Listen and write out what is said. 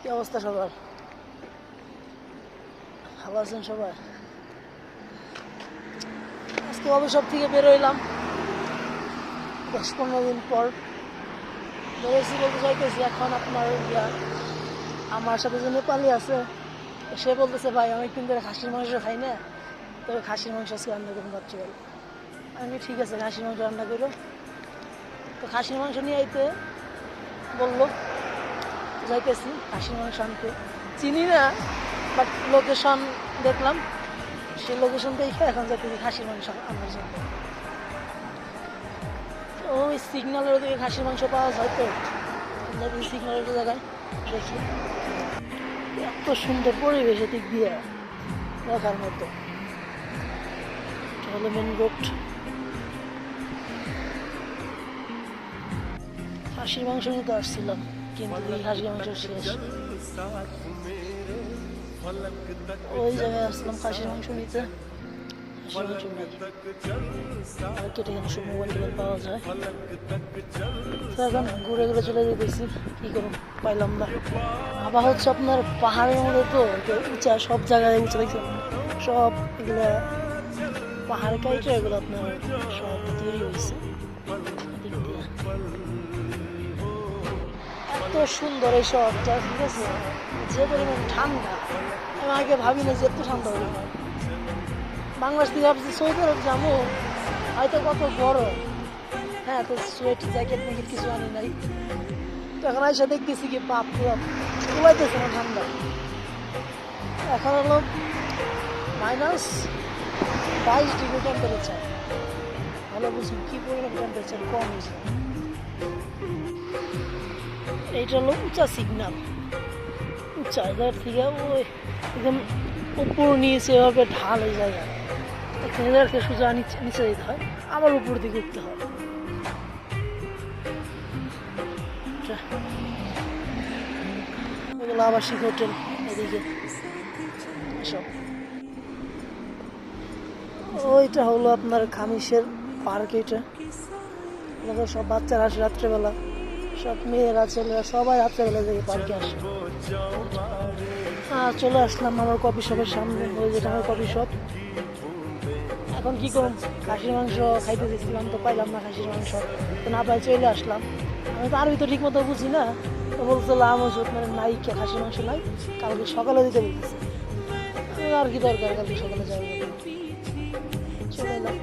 কি অবস্থা সবার? ভালো আছেন সবাই? আজকে অফিস থেকে বেরোইলাম 10-15 দিন পর। বেরোইছি বলতে চাইতেছি এখন আপনার আমার সাথে যে নেপালি আছে সে বলতেছে ভাই অনেকদিন ধরে খাসির মাংস খাই না, তবে খাসির মাংস আজকে রান্না করুন ভাবছিলাম। আমি ঠিক আছে খাসির মাংস রান্না করো। তো খাসির মাংস নিয়ে আইতে বললো, যাইতেছি খাসির মাংস আনতে। চিনি না, বাট লোকেশন দেখলাম, সেই লোকেশন দেখে এখন যাইতেছি খাসির মাংস আনার জন্য। ওই সিগন্যালের ওদিকে খাসির মাংস পাওয়া যায়, তো সিগন্যালের জায়গায় দেখি এত সুন্দর পরিবেশ, এদিক দিয়ে দেখার মতো। হলো মেন রোড। খাসির মাংস নিতে আসছিলাম, কিন্তু এই খাসির মাংস শেষ। ওই জায়গায় আসলাম খাসির মাংস নিতে, খাসির মাংস নেই। মার্কেটে এখানে সব মোবাইল টোবাইল পাওয়া যায়। তো এখন ঘুরে ঘুরে চলে যেতেছি, কি করুন পাইলাম না। আবার হচ্ছে আপনার পাহাড়ের মধ্যে, তো উঁচা সব জায়গায় উঁচা দেখছেন, সব এগুলো পাহাড় কাইটে এগুলো আপনার সব তৈরি হয়েছে। এত সুন্দর এই শহরটা, ঠিক আছে, যে পরিমাণ ঠান্ডা আমি আগে ভাবি না যে এত ঠান্ডা হবে। বাংলাদেশ থেকে ভাবছি সৌদি আরব যাবো, হয়তো কত গরম। হ্যাঁ, তো সোয়েট জ্যাকেট ম্যাকেট কিছু আনি নাই। তো এখন এসে দেখতেছি কি বাপ কুলাইতেছে না ঠান্ডা। এখন হলো -22 ডিগ্রি টেম্পারেচার। ভালো বুঝুন কি পরিমাণ টেম্পারেচার কম হয়েছে। এইটা হলো উঁচা সিগন্যাল, উঁচা জায়গার থেকে ওই একদম উপর নিচে এভাবে ঢাল এই জায়গা, এখানে সোজা নিচে যেতে হয়, আবার উপর দিকে উঠতে হয়। এগুলো আবাসিক হোটেল এদিকে সব। ওইটা হলো আপনার খামিশের পার্ক। এটা সব বাচ্চারা আসে রাত্রেবেলা, সব মেয়েরা ছেলেরা সবাই রাত্রেবেলা থেকে পার্কে আসে। চলে আসলাম আমার কফি শপের সামনে, ওই যেটা আমার কফি শপ। এখন কি করুন, খাসির মাংস খাইতে দিচ্ছিলাম, তো পাইলাম না খাসির মাংস, তো না পাই চলে আসলাম। আমি তো আরবি তো ঠিক মতো বুঝি না, তো বলছিলাম ওষুধ মানে নাই, খাসির মাংস নাই, কালকে সকালে দিতে বলতেছে। আর কি দরকার কালকে সকালে যাওয়ার, চলে এলাম।